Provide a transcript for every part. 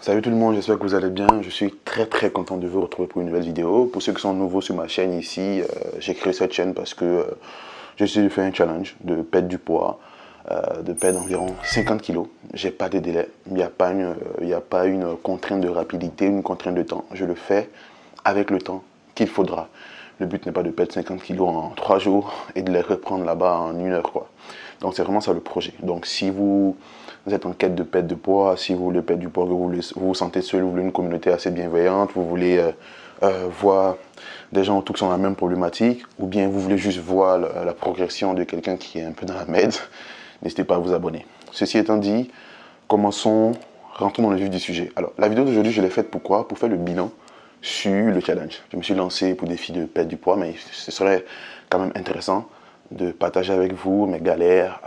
Salut tout le monde, j'espère que vous allez bien. Je suis très content de vous retrouver pour une nouvelle vidéo. Pour ceux qui sont nouveaux sur ma chaîne ici, j'ai créé cette chaîne parce que j'essaie de faire un challenge de perdre du poids, de perdre environ 50 kilos. J'ai pas de délai, il n'y a pas une contrainte de rapidité, une contrainte de temps. Je le fais avec le temps qu'il faudra. Le but n'est pas de perdre 50 kilos en 3 jours et de les reprendre là-bas en 1 heure, quoi. Donc c'est vraiment ça le projet. Donc si vous êtes en quête de perte de poids, si vous voulez perdre du poids, que vous vous sentez seul, vous voulez une communauté assez bienveillante, vous voulez voir des gens autour qui sont dans la même problématique, ou bien vous voulez juste voir la progression de quelqu'un qui est un peu dans la merde, n'hésitez pas à vous abonner. Ceci étant dit, rentrons dans le vif du sujet. Alors, la vidéo d'aujourd'hui, je l'ai faite pourquoi? Pour faire le bilan sur le challenge. Je me suis lancé pour des défi de perdre du poids, mais ce serait quand même intéressant de partager avec vous mes galères,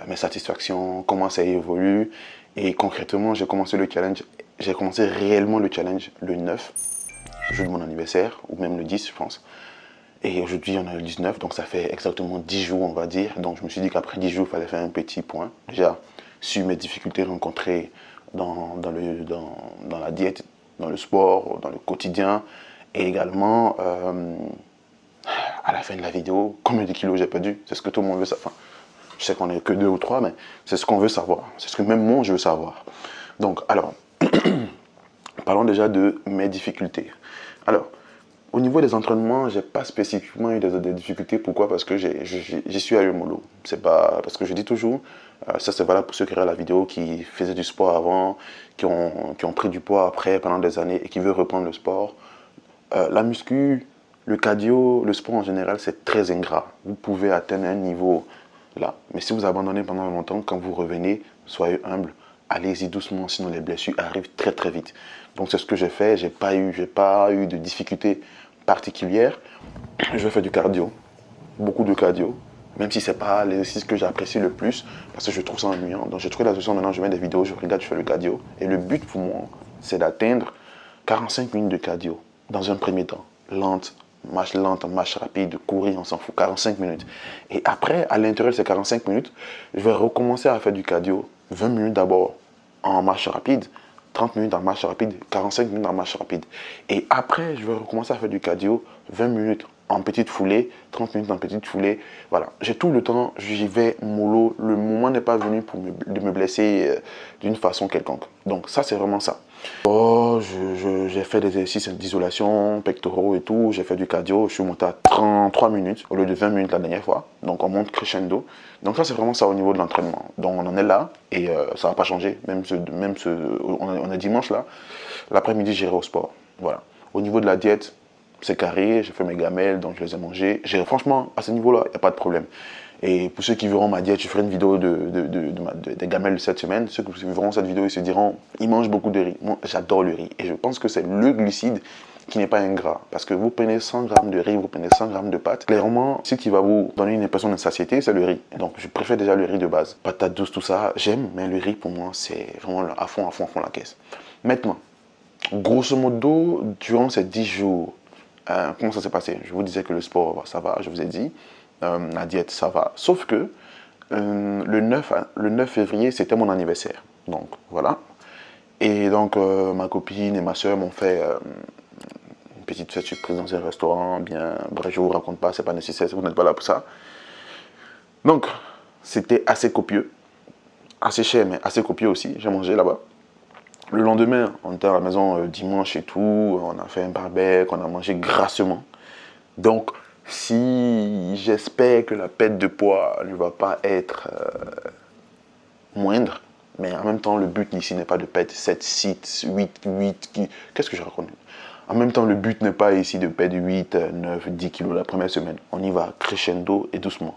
mes satisfactions, comment ça évolue. Et concrètement, j'ai commencé réellement le challenge le 9, le jour de mon anniversaire, ou même le 10, je pense. Et aujourd'hui, on a le 19, donc ça fait exactement 10 jours, on va dire. Donc je me suis dit qu'après 10 jours, il fallait faire un petit point. Déjà, sur mes difficultés rencontrées dans la diète, dans le sport, dans le quotidien, et également à la fin de la vidéo, combien de kilos j'ai perdu. C'est ce que tout le monde veut savoir. Enfin, je sais qu'on n'est que 2 ou 3, mais c'est ce qu'on veut savoir. C'est ce que même moi, je veux savoir. Donc, alors, parlons déjà de mes difficultés. Alors, au niveau des entraînements, j'ai pas spécifiquement eu des difficultés. Pourquoi? Parce que j'y suis allé mollo. C'est pas parce que je dis toujours, ça c'est valable pour ceux qui regardent la vidéo, qui faisaient du sport avant, qui ont pris du poids après pendant des années et qui veulent reprendre le sport. La muscu, le cardio, le sport en général, c'est très ingrat. Vous pouvez atteindre un niveau là, mais si vous abandonnez pendant longtemps, quand vous revenez, soyez humble, allez-y doucement, sinon les blessures arrivent très vite. Donc c'est ce que j'ai fait. J'ai pas eu de difficultés particulières. Je vais faire du cardio, beaucoup de cardio, même si c'est pas l'exercice que j'apprécie le plus, parce que je trouve ça ennuyant. Donc j'ai trouvé la solution. Maintenant je mets des vidéos, je regarde, je fais le cardio, et le but pour moi, c'est d'atteindre 45 minutes de cardio dans un premier temps, lente, marche rapide, courir, on s'en fout, 45 minutes. Et après, à l'intérieur de ces 45 minutes, je vais recommencer à faire du cardio, 20 minutes d'abord en marche rapide, 30 minutes en marche rapide, 45 minutes en marche rapide. Et après, je vais recommencer à faire du cardio, 20 minutes en petite foulée, 30 minutes en petite foulée. Voilà, j'ai tout le temps, j'y vais mollo. Le moment n'est pas venu de me blesser d'une façon quelconque. Donc ça, c'est vraiment ça. Oh, j'ai fait des exercices d'isolation, pectoraux et tout. J'ai fait du cardio. Je suis monté à 33 minutes au lieu de 20 minutes la dernière fois. Donc on monte crescendo. Donc ça, c'est vraiment ça au niveau de l'entraînement. Donc on en est là et ça va pas changer. On est dimanche là. L'après-midi, j'irai au sport. Voilà. Au niveau de la diète, c'est carré. J'ai fait mes gamelles, donc je les ai mangées. Franchement, à ce niveau-là, il n'y a pas de problème. Et pour ceux qui verront ma diète, je ferai une vidéo des gamelles de cette semaine. Ceux qui verront cette vidéo, ils se diront, ils mangent beaucoup de riz. Moi, j'adore le riz. Et je pense que c'est le glucide qui n'est pas un gras. Parce que vous prenez 100 grammes de riz, vous prenez 100 grammes de pâtes. Clairement, ce qui va vous donner une impression de satiété, c'est le riz. Donc, je préfère déjà le riz de base. Patates douces, tout ça, j'aime. Mais le riz, pour moi, c'est vraiment à fond la caisse. Maintenant, grosso modo, durant ces 10 jours, comment ça s'est passé? Je vous disais que le sport, ça va, je vous ai dit. La diète, ça va. Sauf que le 9 février, c'était mon anniversaire. Donc, voilà. Et donc, ma copine et ma soeur m'ont fait une petite fête surprise dans un restaurant. Bien, bref, je ne vous raconte pas, c'est pas nécessaire, vous n'êtes pas là pour ça. Donc, c'était assez copieux. Assez cher, mais assez copieux aussi. J'ai mangé là-bas. Le lendemain, on était à la maison dimanche et tout. On a fait un barbecue, on a mangé grassement. Donc, si j'espère que la perte de poids ne va pas être moindre, mais en même temps, le but ici n'est pas de perdre 7, 6, 8. Qu'est-ce que je raconte? En même temps, le but n'est pas ici de perdre 8, 9, 10 kilos la première semaine. On y va crescendo et doucement.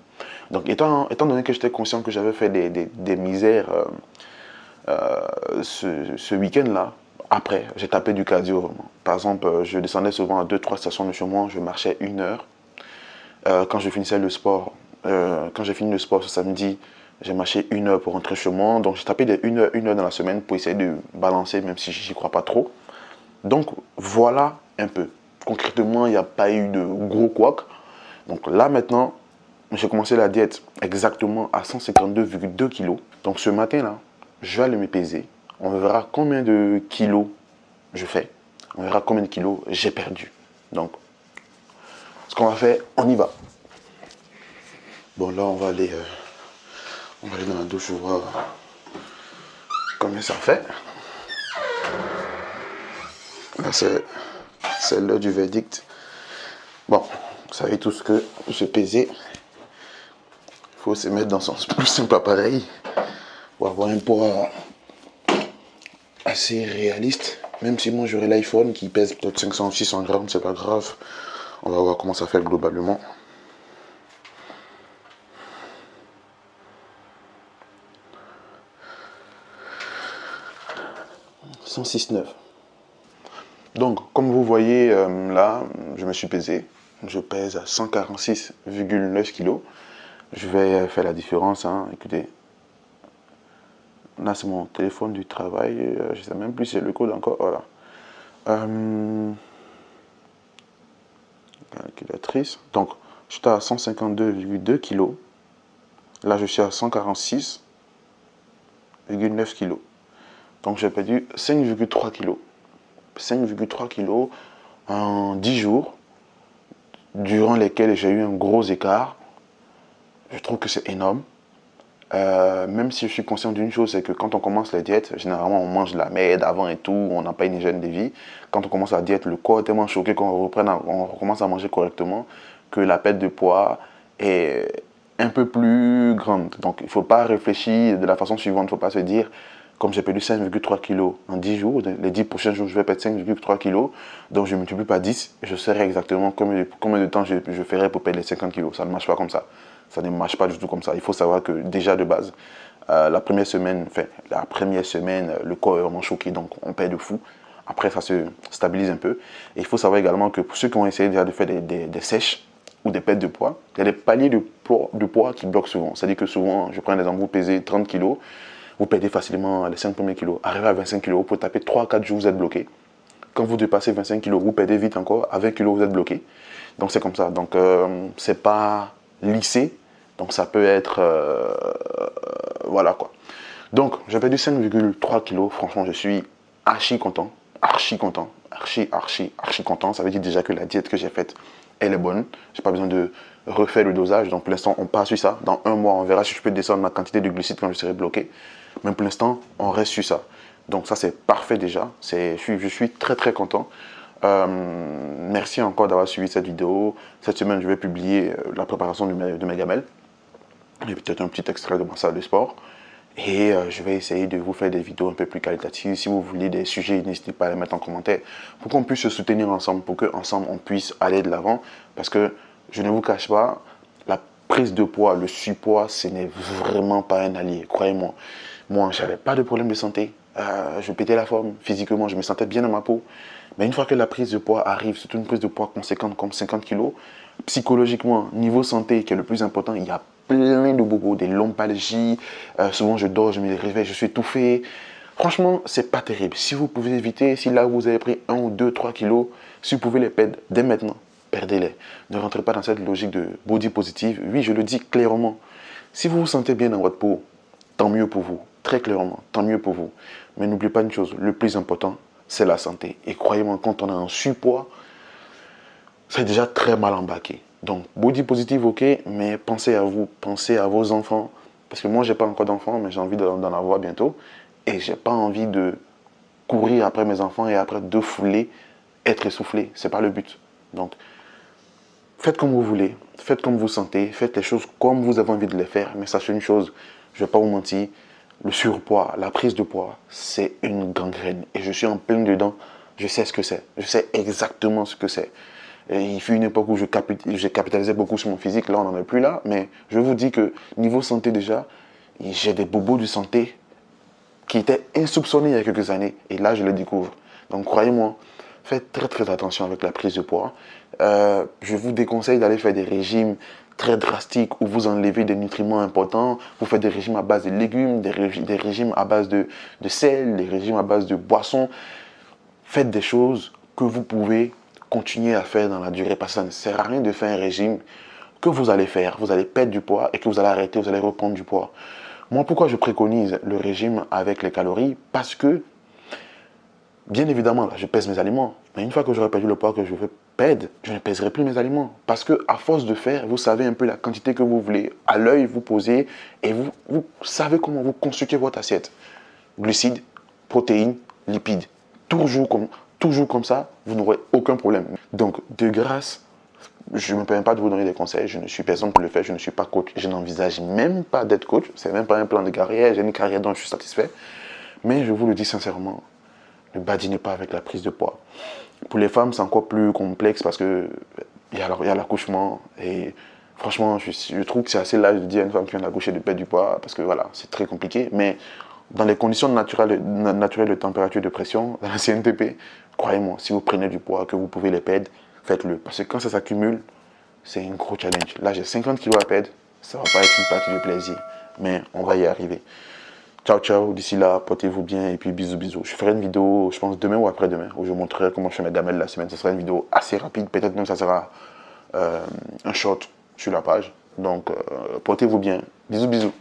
Donc, étant donné que j'étais conscient que j'avais fait des misères ce week-end-là, après, j'ai tapé du cardio vraiment. Par exemple, je descendais souvent à 2-3 stations de chez moi, je marchais 1 heure. Quand je finissais le sport, quand j'ai fini le sport ce samedi, j'ai marché 1 heure pour rentrer chez moi. Donc j'ai tapé des 1 heure dans la semaine pour essayer de balancer, même si j'y crois pas trop. Donc voilà un peu. Concrètement, il n'y a pas eu de gros couacs. Donc là maintenant, j'ai commencé la diète exactement à 152,2 kg. Donc ce matin-là, je vais aller me peser On verra combien de kilos je fais. On verra combien de kilos j'ai perdu. Donc, ce qu'on va faire, on y va. Bon, là, on va aller dans la douche voir combien ça fait. Là, c'est l'heure du verdict. Bon, vous savez tous que se peser, il faut se mettre dans son simple appareil pour avoir un poids assez réaliste. Même si moi j'aurais l'iPhone qui pèse peut-être 500 ou 600 grammes, c'est pas grave. On va voir comment ça fait globalement. 106,9. Donc, comme vous voyez là, je me suis pesé. Je pèse à 146,9 kg. Je vais faire la différence. Hein. Écoutez, là c'est mon téléphone du travail. Je ne sais même plus si c'est le code encore. Voilà. Calculatrice. Donc, j'étais à 152,2 kg. Là, je suis à 146,9 kg. Donc, j'ai perdu 5,3 kg. 5,3 kg en 10 jours, durant lesquels j'ai eu un gros écart. Je trouve que c'est énorme. Même si je suis conscient d'une chose, c'est que quand on commence la diète, généralement on mange de la merde avant et tout, on n'a pas une hygiène de vie. Quand on commence la diète, le corps est tellement choqué qu'on recommence à manger correctement que la perte de poids est un peu plus grande. Donc il ne faut pas réfléchir de la façon suivante, il ne faut pas se dire, comme j'ai perdu 5,3 kg en 10 jours, les 10 prochains jours je vais perdre 5,3 kg, donc je multiplie par 10, je saurai exactement combien de temps je ferai pour perdre les 50 kg. Ça ne marche pas comme ça. Ça ne marche pas du tout comme ça. Il faut savoir que déjà de base, la première semaine, le corps est vraiment choqué, donc on perd de fou. Après, ça se stabilise un peu. Et il faut savoir également que pour ceux qui ont essayé déjà de faire des sèches ou des pertes de poids, il y a des paliers de poids qui bloquent souvent. C'est-à-dire que souvent, je prends un exemple, vous pesez 30 kg, vous perdez facilement les 5 premiers kilos. Arrivé à 25 kg, vous pouvez taper 3-4 jours, vous êtes bloqué. Quand vous dépassez 25 kg, vous perdez vite encore. À 20 kg, vous êtes bloqué. Donc c'est comme ça. Donc c'est pas lissé. Donc ça peut être... voilà quoi. Donc j'ai perdu 5,3 kg. Franchement, je suis archi content. Archi content. Archi content. Ça veut dire déjà que la diète que j'ai faite, elle est bonne. J'ai pas besoin de refaire le dosage. Donc pour l'instant, on part sur ça. Dans un mois, on verra si je peux descendre ma quantité de glucides quand je serai bloqué. Mais pour l'instant, on reste sur ça. Donc ça, c'est parfait déjà. Je suis très très content. Merci encore d'avoir suivi cette vidéo. Cette semaine, je vais publier la préparation de mes gamelles. Et peut-être un petit extrait de ma salle de sport. Et je vais essayer de vous faire des vidéos un peu plus qualitatives. Si vous voulez des sujets, n'hésitez pas à les mettre en commentaire pour qu'on puisse se soutenir ensemble, pour qu'ensemble on puisse aller de l'avant. Parce que je ne vous cache pas, la prise de poids, le surpoids, ce n'est vraiment pas un allié, croyez-moi. Moi, je n'avais pas de problème de santé. Je pétais la forme physiquement, je me sentais bien dans ma peau. Mais une fois que la prise de poids arrive, surtout une prise de poids conséquente comme 50 kg, psychologiquement, niveau santé qui est le plus important, il y a plein de bobos, des lombalgies. Souvent, je dors, je me réveille, je suis étouffé. Franchement, c'est pas terrible. Si vous pouvez éviter, si là vous avez pris 1 ou 2, 3 kilos, si vous pouvez les perdre dès maintenant, perdez-les. Ne rentrez pas dans cette logique de body positive. Oui, je le dis clairement. Si vous vous sentez bien dans votre peau, tant mieux pour vous. Très clairement, tant mieux pour vous. Mais n'oubliez pas une chose, le plus important, c'est la santé. Et croyez-moi, quand on a un surpoids, c'est déjà très mal embarqué. Donc, body positive, ok, mais pensez à vous, pensez à vos enfants. Parce que moi, je n'ai pas encore d'enfants, mais j'ai envie d'en avoir bientôt. Et je n'ai pas envie de courir après mes enfants et après de fouler, être essoufflé. Ce n'est pas le but. Donc, faites comme vous voulez, faites comme vous sentez, faites les choses comme vous avez envie de les faire. Mais sachez une chose, je ne vais pas vous mentir, le surpoids, la prise de poids, c'est une gangrène. Et je suis en plein dedans, je sais ce que c'est. Je sais exactement ce que c'est. Et il fut une époque où je capitalisais beaucoup sur mon physique, là on n'en est plus là, mais je vous dis que niveau santé déjà, j'ai des bobos de santé qui étaient insoupçonnés il y a quelques années, et là je les découvre. Donc croyez-moi, faites très très attention avec la prise de poids. Je vous déconseille d'aller faire des régimes très drastiques où vous enlevez des nutriments importants, vous faites des régimes à base de légumes, des régimes à base de sel, des régimes à base de boissons. Faites des choses que vous pouvez continuer à faire dans la durée, parce que ça ne sert à rien de faire un régime que vous allez faire, vous allez perdre du poids et que vous allez arrêter, vous allez reprendre du poids. Moi, pourquoi je préconise le régime avec les calories? Parce que, bien évidemment, là, je pèse mes aliments. Mais une fois que j'aurai perdu le poids que je veux perdre, je ne pèserai plus mes aliments. Parce que, à force de faire, vous savez un peu la quantité que vous voulez. À l'œil, vous posez et vous savez comment vous construisez votre assiette. Glucides, protéines, lipides. Toujours comme ça, vous n'aurez aucun problème. Donc, de grâce, je ne me permets pas de vous donner des conseils. Je ne suis personne pour le faire. Je ne suis pas coach. Je n'envisage même pas d'être coach. Ce n'est même pas un plan de carrière. J'ai une carrière dont je suis satisfait. Mais je vous le dis sincèrement, ne badinez pas avec la prise de poids. Pour les femmes, c'est encore plus complexe parce que il y a l'accouchement. Et franchement, je trouve que c'est assez large de dire à une femme qui vient d'accoucher de perdre du poids parce que voilà, c'est très compliqué. Mais dans les conditions naturelles de température et de pression, dans la CNTP, croyez-moi, si vous prenez du poids, que vous pouvez les perdre, faites-le. Parce que quand ça s'accumule, c'est un gros challenge. Là, j'ai 50 kilos à perdre. Ça ne va pas être une partie de plaisir. Mais on va y arriver. Ciao, ciao. D'ici là, portez-vous bien et puis bisous, bisous. Je ferai une vidéo, je pense, demain ou après-demain, où je montrerai comment je fais mes gamelles la semaine. Ce sera une vidéo assez rapide. Peut-être même ça sera un short sur la page. Donc, portez-vous bien. Bisous, bisous.